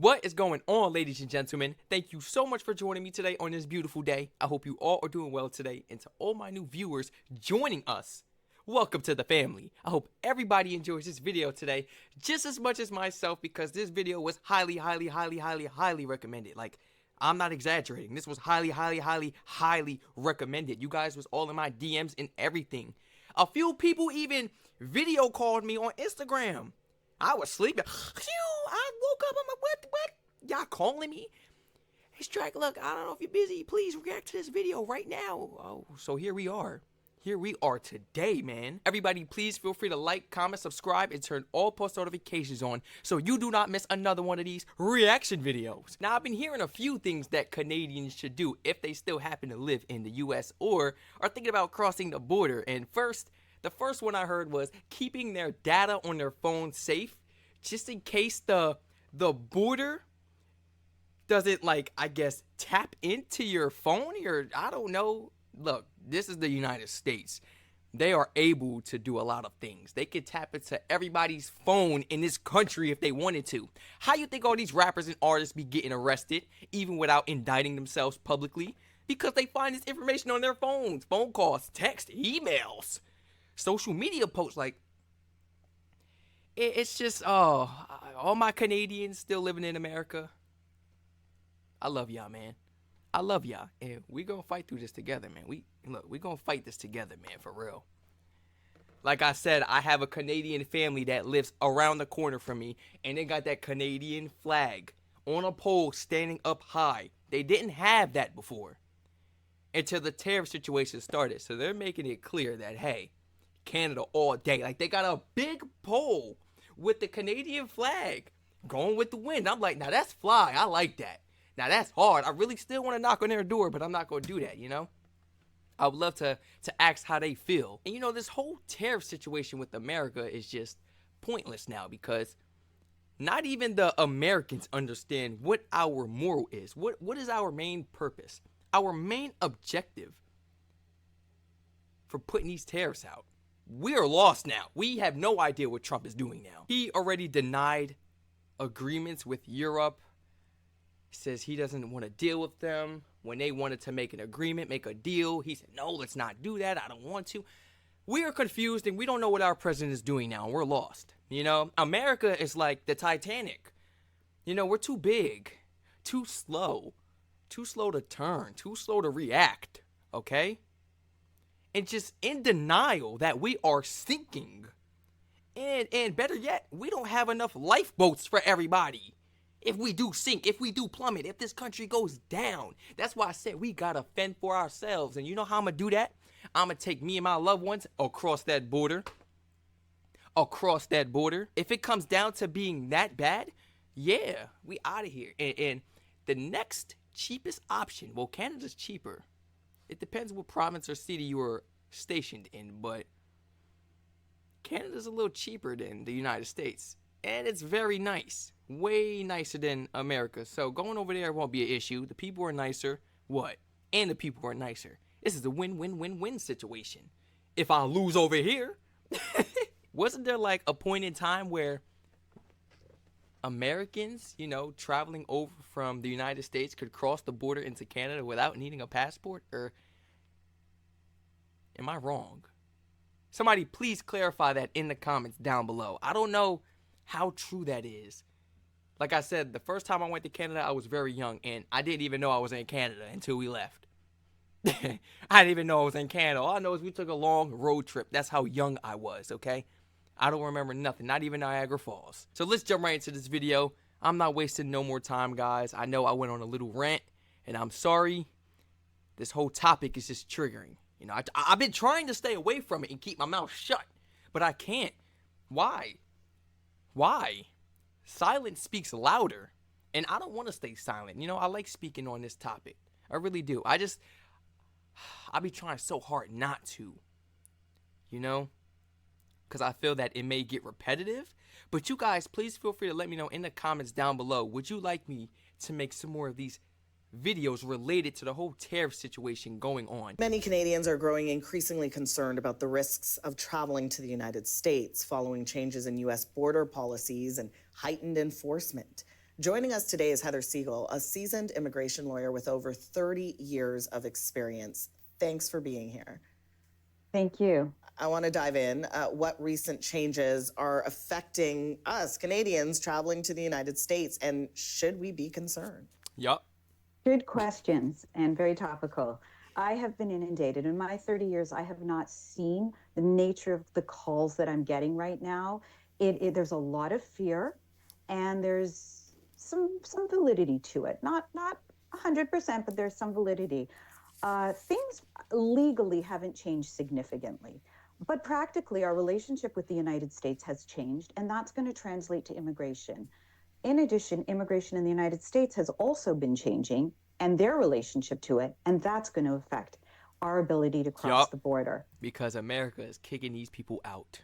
What is going on, ladies and gentlemen? Thank you so much for joining me today on this beautiful day. I hope you all are doing well today. And to all my new viewers joining us, welcome to the family. I hope everybody enjoys this video today just as much as myself, because this video was highly recommended. Like, I'm not exaggerating. This was highly recommended. You guys was all in my DMs and everything. A few people even video called me on Instagram. I was sleeping. I woke up. I'm like, what? Y'all calling me? Hey, Strac, look, I don't know if you're busy. Please react to this video right now. Oh, so here we are. Here we are today, man. Everybody, please feel free to like, comment, subscribe, and turn all post notifications on so you do not miss another one of these reaction videos. Now, I've been hearing a few things that Canadians should do if they still happen to live in the U.S. or are thinking about crossing the border. And the first one I heard was keeping their data on their phone safe, just in case the border doesn't, like, I guess, tap into your phone, or I don't know. Look, this is the United States. They are able to do a lot of things. They could tap into everybody's phone in this country if they wanted to. How you think all these rappers and artists be getting arrested, even without indicting themselves publicly? Because they find this information on their phones, phone calls, text, emails, social media posts. Like, it's just, oh, all my Canadians still living in America, I love y'all, man. I love y'all, and we gonna fight through this together, man. We gonna fight this together, man, for real. Like I said, I have a Canadian family that lives around the corner from me, and they got that Canadian flag on a pole standing up high. They didn't have that before until the tariff situation started. So they're making it clear that, hey, Canada all day. Like, they got a big pole with the Canadian flag going with the wind. I'm like, now that's fly. I like that. Now that's hard. I really still want to knock on their door, but I'm not going to do that, you know? I would love to ask how they feel. And, you know, this whole tariff situation with America is just pointless now, because not even the Americans understand what our moral is. What is our main purpose? Our main objective for putting these tariffs out. We are lost now. We have no idea what Trump is doing now. He already denied agreements with Europe. He says he doesn't want to deal with them. When they wanted to make an agreement, make a deal, he said, no, let's not do that. I don't want to. We are confused, and we don't know what our president is doing now, and we're lost. You know, America is like the Titanic. You know, we're too big, too slow to turn, too slow to react, okay? And just in denial that we are sinking. And better yet, we don't have enough lifeboats for everybody. If we do sink, if we do plummet, if this country goes down. That's why I said we gotta fend for ourselves. And you know how I'm gonna do that? I'm gonna take me and my loved ones across that border. Across that border. If it comes down to being that bad, yeah, we out of here. And the next cheapest option, well, Canada's cheaper. It depends what province or city you are stationed in, but Canada's a little cheaper than the United States. And it's very nice. Way nicer than America. So going over there won't be an issue. The people are nicer. What? And the people are nicer. This is a win-win-win-win situation. If I lose over here. Wasn't there like a point in time where Americans, you know, traveling over from the United States could cross the border into Canada without needing a passport? Or am I wrong? Somebody please clarify that in the comments down below. I don't know how true that is. Like I said, the first time I went to Canada, I was very young, and I didn't even know I was in Canada until we left. I didn't even know I was in Canada. All I know is we took a long road trip. That's how young I was, okay? I don't remember nothing, not even Niagara Falls. So let's jump right into this video. I'm not wasting no more time, guys. I know I went on a little rant, and I'm sorry. This whole topic is just triggering. You know, I've been trying to stay away from it and keep my mouth shut, but I can't. Why? Why? Silence speaks louder, and I don't want to stay silent. You know, I like speaking on this topic. I really do. I be trying so hard not to, you know, because I feel that it may get repetitive. But you guys, please feel free to let me know in the comments down below. Would you like me to make some more of these videos related to the whole tariff situation going on? Many Canadians are growing increasingly concerned about the risks of traveling to the United States following changes in U.S. border policies and heightened enforcement. Joining us today is Heather Siegel, a seasoned immigration lawyer with over 30 years of experience. Thanks for being here. Thank you. I want to dive in. What recent changes are affecting us, Canadians, traveling to the United States, and should we be concerned? Yup. Good questions and very topical. I have been inundated. In my 30 years, I have not seen the nature of the calls that I'm getting right now. There's a lot of fear, and there's some validity to it. Not 100%, but there's some validity. Things legally haven't changed significantly, but practically our relationship with the United States has changed, and that's going to translate to immigration. In addition, immigration in the United States has also been changing and their relationship to it, and that's going to affect our ability to cross the border. Because America is kicking these people out.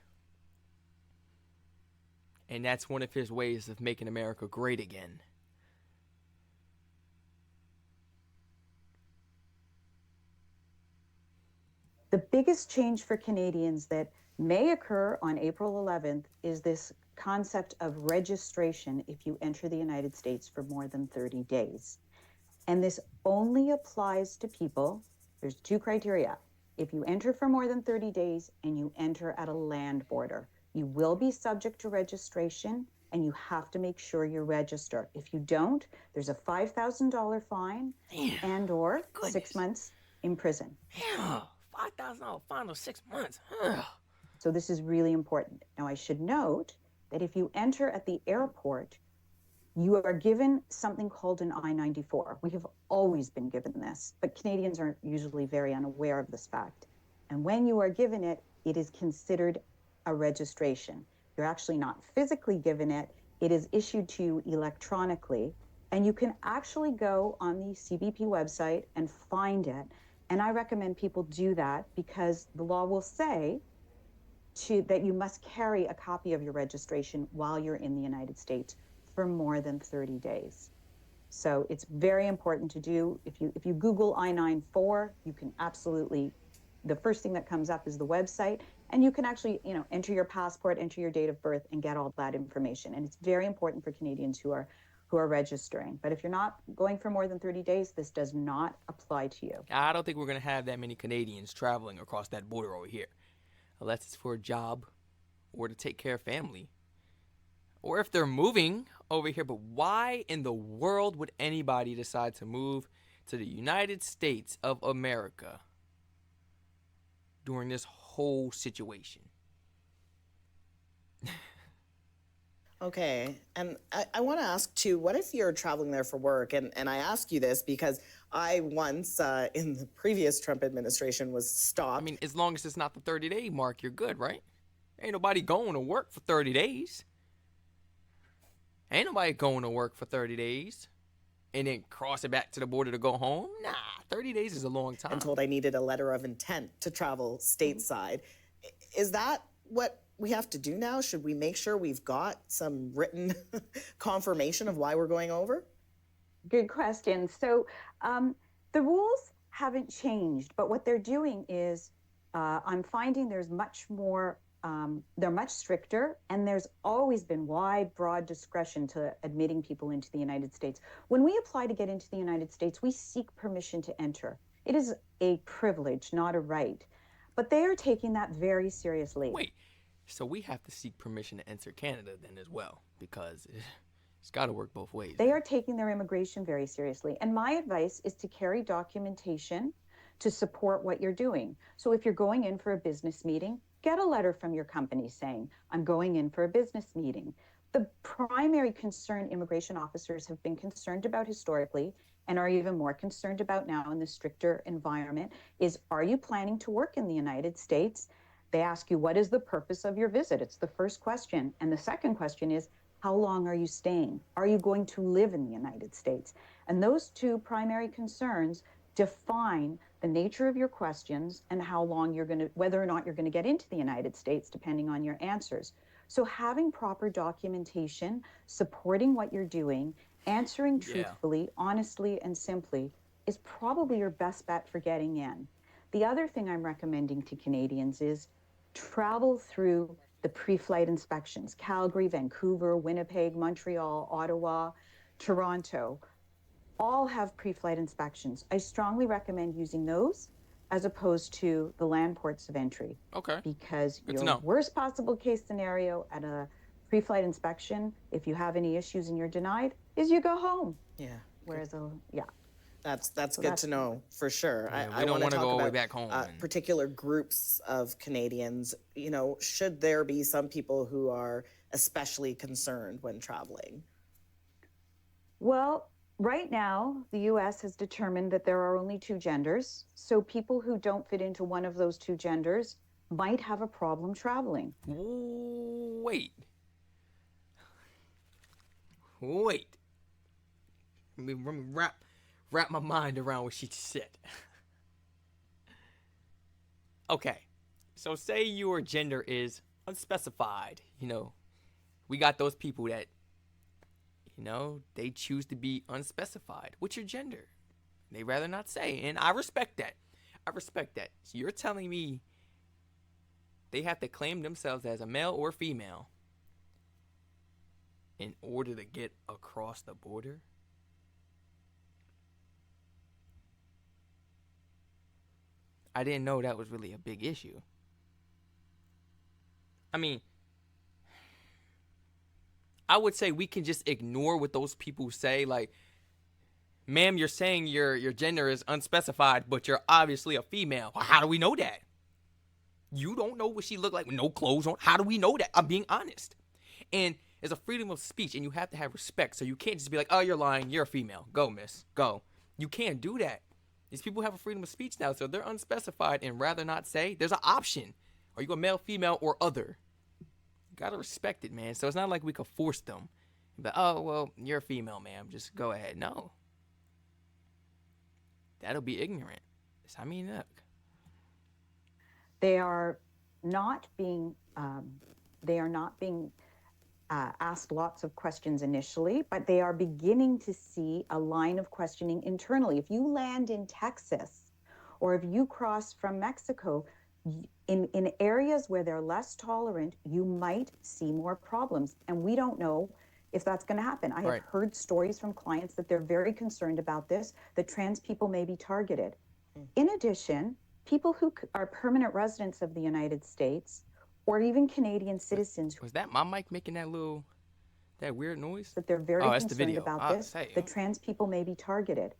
And that's one of his ways of making America great again. The biggest change for Canadians that may occur on April 11th is this concept of registration if you enter the United States for more than 30 days. And this only applies to people. There's two criteria. If you enter for more than 30 days and you enter at a land border, you will be subject to registration and you have to make sure you register. If you don't, there's a $5,000 fine and or 6 months in prison. Yeah, $5,000 fine or 6 months. So this is really important. Now, I should note that if you enter at the airport, you are given something called an I-94. We have always been given this, but Canadians are usually very unaware of this fact. And when you are given it, it is considered a registration. You're actually not physically given it. It is issued to you electronically, and you can actually go on the CBP website and find it. And I recommend people do that because the law will say that you must carry a copy of your registration while you're in the United States for more than 30 days. So it's very important to do. If you Google I-94, you can absolutely, the first thing that comes up is the website, and you can actually, enter your passport, enter your date of birth, and get all that information. And it's very important for Canadians who are registering. But if you're not going for more than 30 days, this does not apply to you. I don't think we're going to have that many Canadians traveling across that border over here. Unless it's for a job or to take care of family. Or if they're moving over here. But why in the world would anybody decide to move to the United States of America during this whole situation? Okay, and I want to ask too, what if you're traveling there for work? And I ask you this because I once, in the previous Trump administration, was stopped. I mean, as long as it's not the 30-day mark, you're good, right? Ain't nobody going to work for 30 days. Ain't nobody going to work for 30 days and then cross it back to the border to go home. Nah, 30 days is a long time. And told I needed a letter of intent to travel stateside. Is that what we have to do now? Should we make sure we've got some written confirmation of why we're going over? Good question. So the rules haven't changed, but what they're doing is I'm finding there's much more, they're much stricter, and there's always been wide, broad discretion to admitting people into the United States. When we apply to get into the United States, we seek permission to enter. It is a privilege, not a right. But they are taking that very seriously. Wait, so we have to seek permission to enter Canada then as well, because it's got to work both ways. They are taking their immigration very seriously. And my advice is to carry documentation to support what you're doing. So if you're going in for a business meeting, get a letter from your company saying, I'm going in for a business meeting. The primary concern immigration officers have been concerned about historically and are even more concerned about now in the stricter environment is, are you planning to work in the United States? They ask you, what is the purpose of your visit? It's the first question. And the second question is, how long are you staying? Are you going to live in the United States? And those two primary concerns define the nature of your questions and how long you're going to, whether or not you're going to get into the United States, depending on your answers. So having proper documentation, supporting what you're doing, answering truthfully, honestly, and simply is probably your best bet for getting in. The other thing I'm recommending to Canadians is travel through the pre-flight inspections, Calgary, Vancouver, Winnipeg, Montreal, Ottawa. Toronto, all have pre-flight inspections. I strongly recommend using those as opposed to the land ports of entry. Okay. Because Good to your know. worst possible case scenario at a pre-flight inspection, if you have any issues and you're denied, is you go home. Yeah. Whereas, That's So good that's- to know for sure. Yeah, we I don't want to wanna talk go all the way about back home and- particular groups of Canadians. You know, should there be some people who are especially concerned when traveling? Well, right now, the US has determined that there are only two genders. So people who don't fit into one of those two genders might have a problem traveling. Wait. Let me wrap my mind around what she just said. Okay. So say your gender is unspecified. You know, we got those people that, you know, they choose to be unspecified. What's your gender? They rather not say. And I respect that. So you're telling me they have to claim themselves as a male or female in order to get across the border? I didn't know that was really a big issue. I mean, I would say we can just ignore what those people say. Like, ma'am, you're saying your gender is unspecified, but you're obviously a female. Well, how do we know that? You don't know what she looked like with no clothes on. How do we know that? I'm being honest. And it's a freedom of speech, and you have to have respect. So you can't just be like, oh, you're lying. You're a female. Go, miss. Go. You can't do that. These people have a freedom of speech now, so they're unspecified and rather not say. There's an option. Are you a male, female, or other? You gotta respect it, man. So it's not like we could force them. But, oh, well, you're a female, ma'am. Just go ahead. No. That'll be ignorant. I mean, look. They are not being asked lots of questions initially, but they are beginning to see a line of questioning internally. If you land in Texas, or if you cross from Mexico, in areas where they're less tolerant, you might see more problems. And we don't know if that's going to happen. I have heard stories from clients that they're very concerned about this, that trans people may be targeted. In addition, people who are permanent residents of the United States, or even Canadian citizens. Was that my mic making that weird noise? That they're very concerned about this, that trans people may be targeted.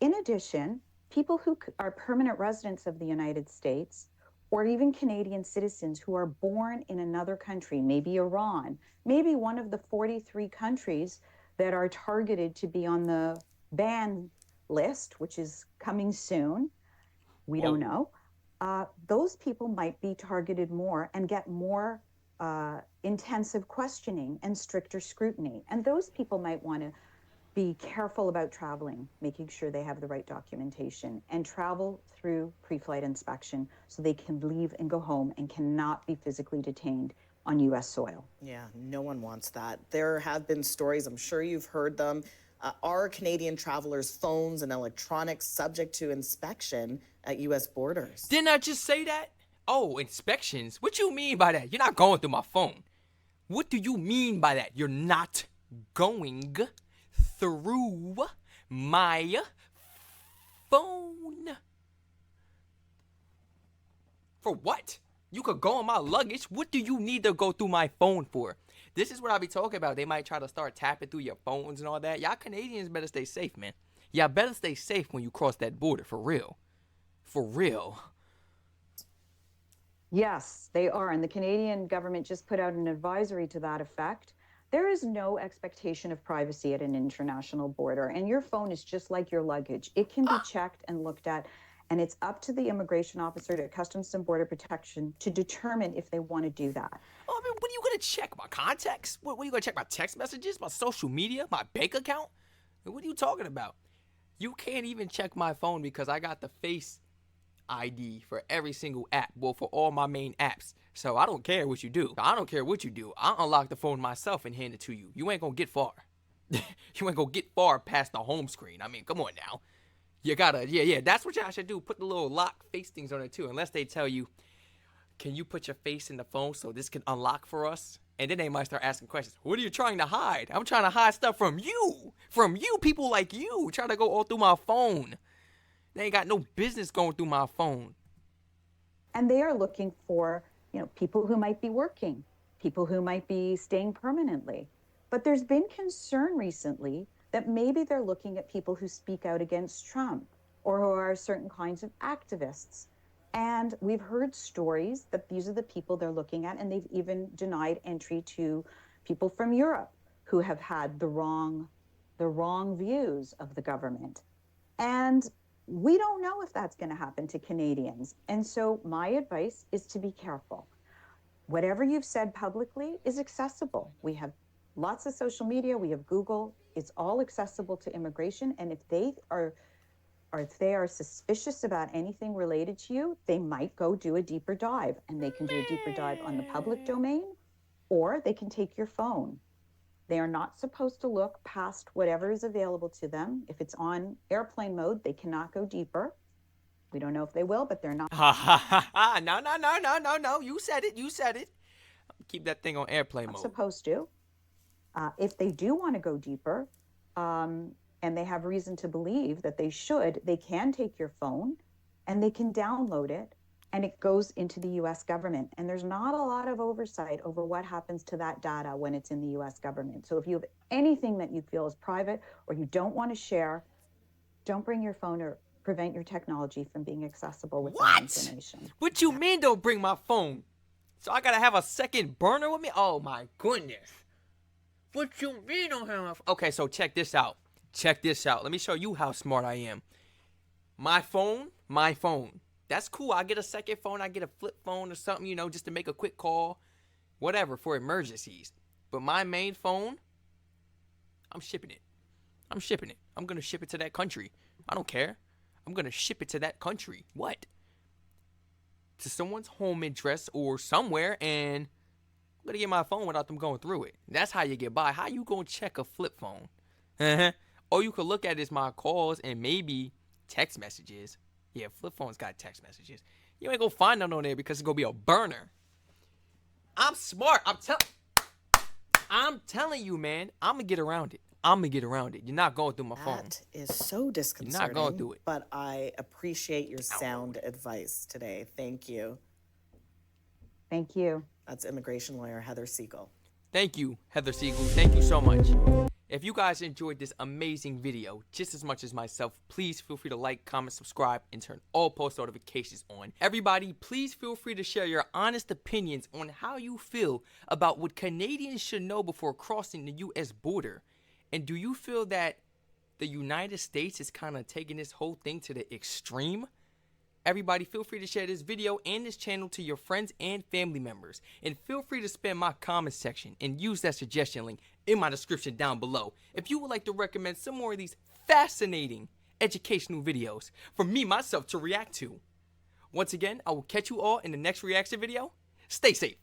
In addition, people who are permanent residents of the United States, or even Canadian citizens who are born in another country, maybe Iran, maybe one of the 43 countries that are targeted to be on the ban list, which is coming soon. We don't know. Those people might be targeted more and get more intensive questioning and stricter scrutiny. And those people might want to be careful about traveling, making sure they have the right documentation, and travel through pre-flight inspection so they can leave and go home and cannot be physically detained on U.S. soil. Yeah, no one wants that. There have been stories, I'm sure you've heard them. Are Canadian travelers' phones and electronics subject to inspection at U.S. borders? Didn't I just say that? Oh, inspections? What you mean by that? You're not going through my phone. What do you mean by that? You're not going through my phone. For what? You could go on my luggage. What do you need to go through my phone for? This is what I be talking about. They might try to start tapping through your phones and all that. Y'all Canadians better stay safe, man. Y'all better stay safe when you cross that border, for real. For real. Yes, they are. And the Canadian government just put out an advisory to that effect. There is no expectation of privacy at an international border. And your phone is just like your luggage. It can be checked and looked at. And it's up to the immigration officer at Customs and Border Protection to determine if they want to do that. Oh, I mean, what are you going to check? My contacts? What are you going to check? My text messages? My social media? My bank account? What are you talking about? You can't even check my phone because I got the Face ID for every single app. Well, for all my main apps. So I don't care what you do. I'll unlock the phone myself and hand it to you. You ain't going to get far. You ain't going to get far past the home screen. I mean, come on now. You gotta, that's what y'all should do. Put the little lock face things on it too. Unless they tell you, can you put your face in the phone so this can unlock for us? And then they might start asking questions. What are you trying to hide? I'm trying to hide stuff from you. From you, people like you. Trying to go all through my phone. They ain't got no business going through my phone. And they are looking for, people who might be working, people who might be staying permanently. But there's been concern recently that maybe they're looking at people who speak out against Trump or who are certain kinds of activists. And we've heard stories that these are the people they're looking at, and they've even denied entry to people from Europe who have had the wrong views of the government. And we don't know if that's going to happen to Canadians. And so my advice is to be careful. Whatever you've said publicly is accessible. We have lots of social media. We have Google. It's all accessible to immigration. And if they are suspicious about anything related to you, they might go do a deeper dive. And they can do a deeper dive on the public domain, or they can take your phone. They are not supposed to look past whatever is available to them. If it's on airplane mode, they cannot go deeper. We don't know if they will, but they're not. No. You said it. Keep that thing on airplane mode. Supposed to. If they do want to go deeper, and they have reason to believe that they should, they can take your phone and they can download it, and it goes into the U.S. government. And there's not a lot of oversight over what happens to that data when it's in the U.S. government. So if you have anything that you feel is private or you don't want to share, don't bring your phone or prevent your technology from being accessible with that information. What you mean don't bring my phone? So I gotta have a second burner with me? Oh my goodness. What you mean don't have my phone? Okay, so check this out. Let me show you how smart I am. My phone. That's cool. I get a second phone. I get a flip phone or something, just to make a quick call. Whatever, for emergencies. But my main phone, I'm shipping it. I'm going to ship it to that country. I don't care. I'm going to ship it to that country. What? To someone's home address or somewhere, and I'm going to get my phone without them going through it. That's how you get by. How you going to check a flip phone? All you could look at is my calls and maybe text messages. Yeah, flip phones got text messages. You ain't gonna find none on there because it's gonna be a burner. I'm smart. I'm telling you, man. I'm gonna get around it. You're not going through my phone. That is so disconcerting. You're not going through it. But I appreciate your sound advice today. Thank you. Thank you. That's immigration lawyer Heather Siegel. Thank you, Heather Siegel. Thank you so much. If you guys enjoyed this amazing video just as much as myself, please feel free to like, comment, subscribe, and turn all post notifications on. Everybody, please feel free to share your honest opinions on how you feel about what Canadians should know before crossing the U.S. border. And do you feel that the United States is kind of taking this whole thing to the extreme? Everybody, feel free to share this video and this channel to your friends and family members. And feel free to spam my comment section and use that suggestion link in my description down below if you would like to recommend some more of these fascinating educational videos for me, myself, to react to. Once again, I will catch you all in the next reaction video. Stay safe.